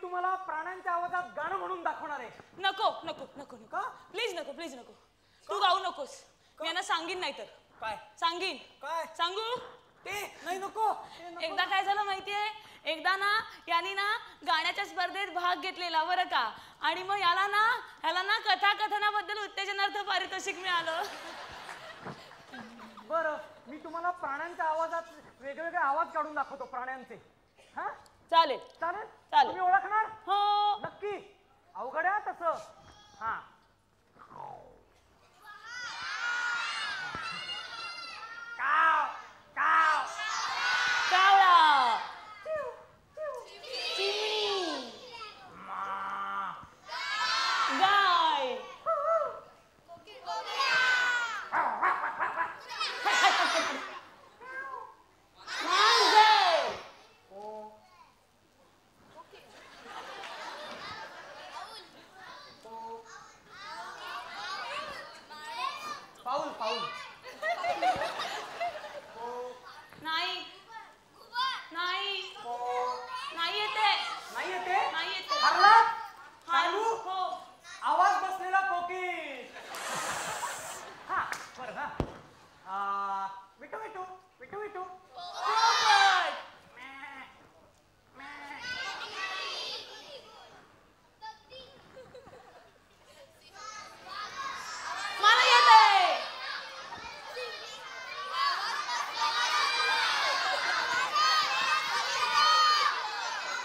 तुम्हाला प्राण्यांच्या आवाजात गाणं म्हणून दाखवणार आहे. नको नको नको नको प्लीज नको प्लीज नको. तू गाऊ नकोस. मी यांना सांगीन नाही तर. काय सांगीन? काय सांगू? ते नाही नको. एकदा काय झालं माहितीये, एकदा ना यांनी ना गाण्याच्या स्पर्धेत भाग घेतलेला बरं का, आणि मग ह्याला ना कथाकथनाबद्दल उत्तेजनार्थ पारितोषिक मिळालं. बरं, मी तुम्हाला प्राण्यांच्या आवाजात वेगवेगळे आवाज काढून दाखवतो प्राण्यांचे. हा चालेल चालेल चालेल. तुम्ही ओळखणार? हो नक्की. अवघड आहे तसं. हा काव काव कावळा, चिमणी, गाय, मांजर, पाऊल पाऊल नाही नाही नाही येते नाही येते. नाही येते. हरला हालू चालू हो. आवाज बसलेला कोकिल. हा बरं. हा विटू विटू विटू विटू. पोपट, मला येते.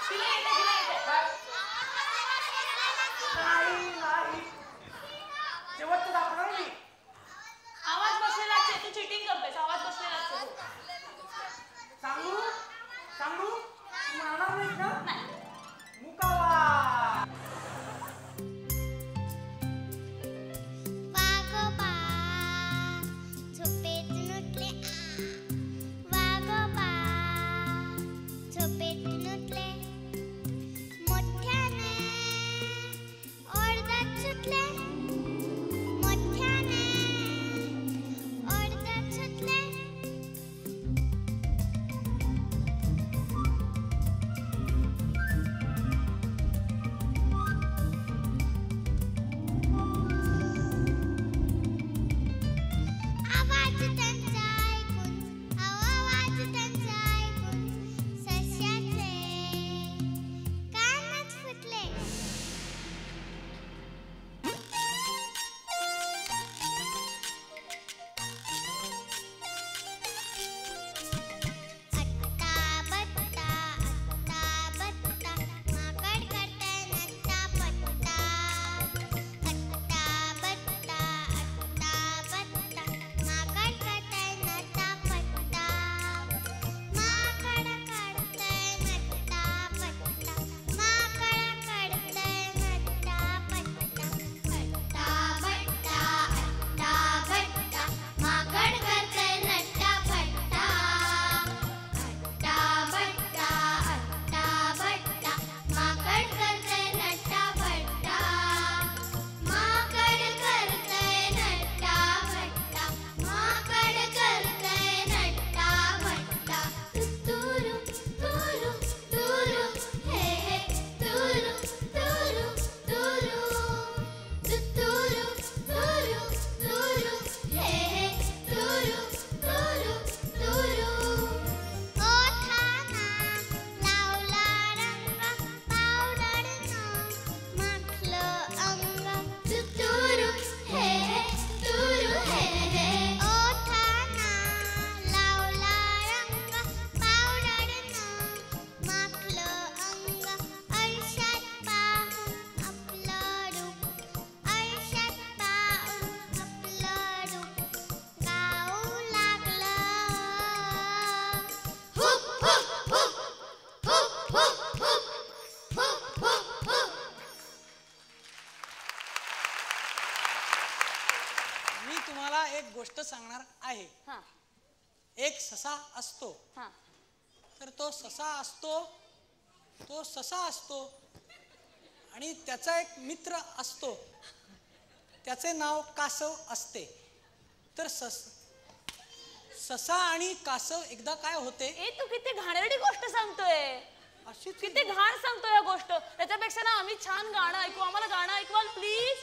तिला येते, तिला येते. नाही नाही शेवटचं दाखवणार मी. आवाज बसलेलाच आहे. तू चिटिंग करतोयस. आवाज बसलेलाच आहे. सांगू सांगू तू म्हणणार नाहीस ना? नाही. मुकावा. वाघोबा झोपेतून उठले, वाघोबा झोपेतून उठले, मोठ्याने ओरडत सुटले, मोठ्याने ओरडत सुटले. आवाज त्यांचा ऐकून, आवाज त्यांचा ऐकून सश्याचे कानच फुटले. अट्टा बट्टा माकड करताय नट्टा पट्टा. अट्टा बट्टा माकड करताय नट्टा पट्टा. माकड काढताय नट्टा पट्टा, माकड काढताय नट्टा पट्टा. अट्टा बट्टा माकड करताय नट्टा पट्टा. अट्टा बट्टा माकड करताय नट्टा पट्टा. माकड करताय नट्टा पट्टा, माकड करताय नट्टा पट्टा. तुरु तुरु तुरु हे हे तुरु तुरु तुरु. तुरु तुरु तुरु हे हे तुरु तुरु तुरु. ओठाना लावला रंग, पावडरनं माखलं अंग. तुरु हे हे तुरु हे हे. ओठाना लावला रंग, पावडरनं माखलं अंग. आरशात पाहून आपलं रूप, आरशात पाहून आपलं रूप गाऊ लागलं. हुप हुप हुप हुप हुप हुप हुप हुप हुप. मी तुम्हाला एक गोष्ट सांगणार आहे. हा एक ससा असतो, हा तर तो ससा असतो आणि त्याचा एक मित्र असतो, त्याचे नाव कासव असते. तर ससा आणि कासव एकदा काय होते. ए तू किती घाणेरडी गोष्ट सांगतोय. अशीच किती घाण सांगतो या गोष्ट. त्याच्यापेक्षा ना आम्ही छान गाणं ऐकू. आम्हाला गाणं ऐकवाल प्लीज.